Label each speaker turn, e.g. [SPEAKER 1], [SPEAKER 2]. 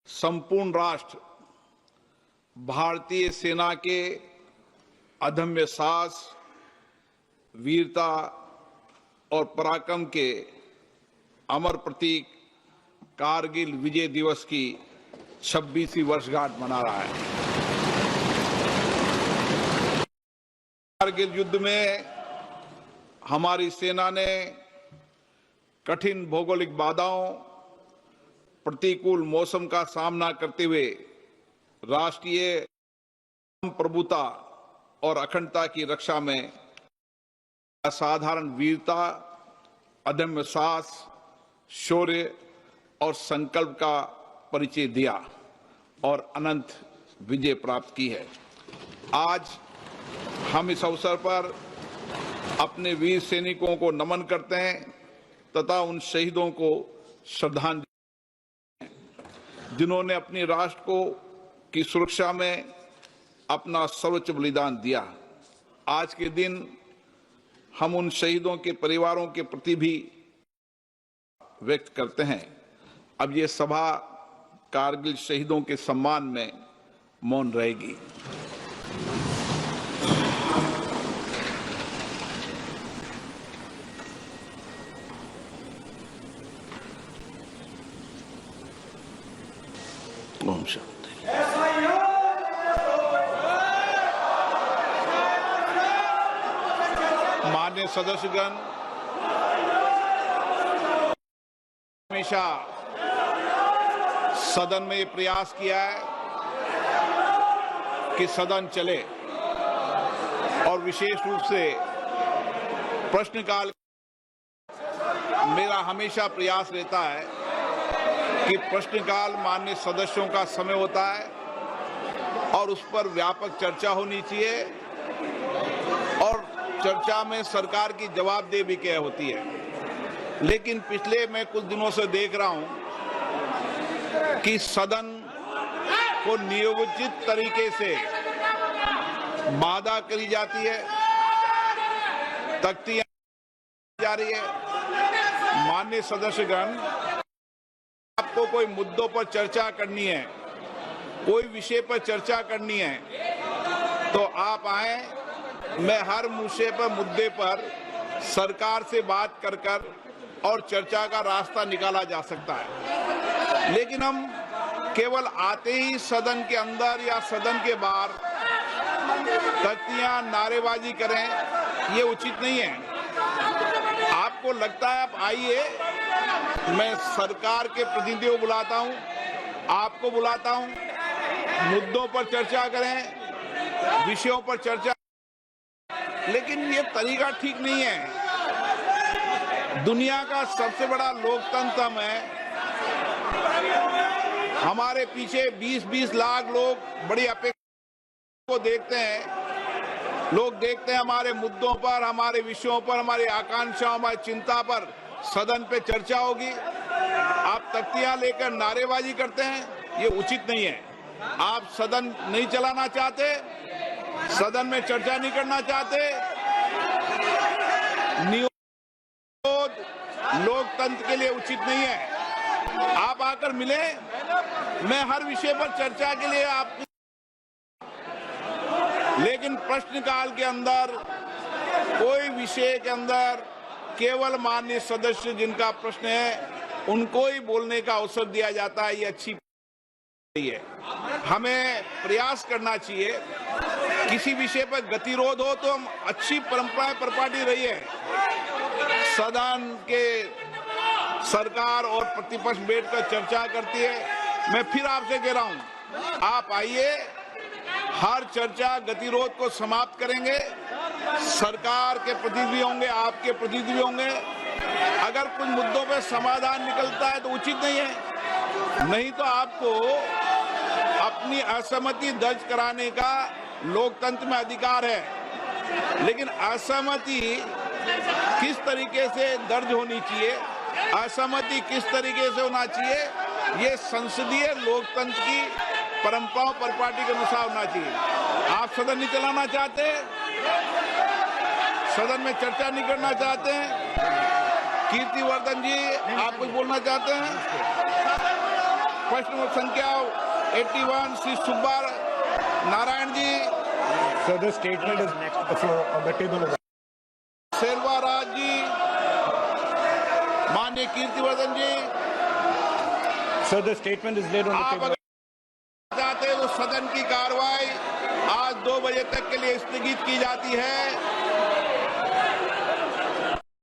[SPEAKER 1] संपूर्ण राष्ट्र भारतीय सेना के अदम्य साहस, वीरता और पराक्रम के अमर प्रतीक कारगिल विजय दिवस की 26वीं वर्षगांठ मना रहा है। कारगिल युद्ध में हमारी सेना ने कठिन भौगोलिक बाधाओं, प्रतिकूल मौसम का सामना करते हुए राष्ट्रीय प्रभुता और अखंडता की रक्षा में असाधारण वीरता, अदम्य साहस, शौर्य और संकल्प का परिचय दिया और अनंत विजय प्राप्त की है। आज हम इस अवसर पर अपने वीर सैनिकों को नमन करते हैं तथा उन शहीदों को श्रद्धांजलि जिन्होंने अपने राष्ट्र को की सुरक्षा में अपना सर्वोच्च बलिदान दिया। आज के दिन हम उन शहीदों के परिवारों के प्रति भी व्यक्त करते हैं। अब ये सभा कारगिल शहीदों के सम्मान में मौन रहेगी। ओम शांति। माननीय सदस्यगण, हमेशा सदन में ये प्रयास किया है कि सदन चले और विशेष रूप से प्रश्नकाल मेरा हमेशा प्रयास रहता है कि प्रश्नकाल माननीय सदस्यों का समय होता है और उस पर व्यापक चर्चा होनी चाहिए और चर्चा में सरकार की जवाबदेही भी क्या होती है। लेकिन पिछले मैं कुछ दिनों से देख रहा हूं कि सदन को नियोजित तरीके से बाधा करी जाती है, तख्तियां जा रही है। माननीय सदस्यगण, आपको कोई मुद्दों पर चर्चा करनी है, कोई विषय पर चर्चा करनी है तो आप आए। मैं हर मुद्दे पर सरकार से बात कर और चर्चा का रास्ता निकाला जा सकता है। लेकिन हम केवल आते ही सदन के अंदर या सदन के बाहर तख्तियां नारेबाजी करें, ये उचित नहीं है। आपको लगता है आप आइए, मैं सरकार के प्रतिनिधियों को बुलाता हूं, आपको बुलाता हूं, मुद्दों पर चर्चा करें, विषयों पर चर्चा, लेकिन ये तरीका ठीक नहीं है। दुनिया का सबसे बड़ा लोकतंत्र हम है। हमारे पीछे 20-20 लाख लोग बड़ी अपेक्षा को देखते हैं। लोग देखते हैं हमारे मुद्दों पर, हमारे विषयों पर, हमारी आकांक्षाओं, हमारी चिंता पर सदन पे चर्चा होगी। आप तख्तियां लेकर नारेबाजी करते हैं, ये उचित नहीं है। आप सदन नहीं चलाना चाहते, सदन में चर्चा नहीं करना चाहते, नियोजित लोकतंत्र के लिए उचित नहीं है। आप आकर मिले, मैं हर विषय पर चर्चा के लिए आप, लेकिन प्रश्नकाल के अंदर कोई विषय के अंदर केवल माननीय सदस्य जिनका प्रश्न है उनको ही बोलने का अवसर दिया जाता है, ये अच्छी नहीं है। हमें प्रयास करना चाहिए, किसी विषय पर गतिरोध हो तो हम अच्छी परंपराएं परिपाटी रही है। सदन के सरकार और प्रतिपक्ष बैठकर चर्चा करती है। मैं फिर आपसे कह रहा हूं, आप आइए, हर चर्चा गतिरोध को समाप्त करेंगे। सरकार के प्रतिनिधि होंगे, आपके प्रतिनिधि होंगे। अगर कुछ मुद्दों पे समाधान निकलता है तो उचित नहीं है, नहीं तो आपको अपनी असहमति दर्ज कराने का लोकतंत्र में अधिकार है। लेकिन असहमति किस तरीके से दर्ज होनी चाहिए, असहमति किस तरीके से होना चाहिए, ये संसदीय लोकतंत्र की परंपराओं परिपाटी के अनुसार होना चाहिए। आप सदन नहीं चलाना चाहते, सदन में चर्चा नहीं करना चाहते हैं। कीर्तिवर्धन जी, आप कुछ बोलना चाहते हैं? प्रश्न संख्या 81 Shri Subba Narayan ji,
[SPEAKER 2] So the statement is on the table.
[SPEAKER 1] Selvaraj जी, माननीय कीर्तिवर्धन जी,
[SPEAKER 2] So the statement is laid on the
[SPEAKER 1] आप
[SPEAKER 2] table.
[SPEAKER 1] अगर चाहते हैं तो सदन की कार्रवाई आज 2 बजे तक के लिए स्थगित की जाती है।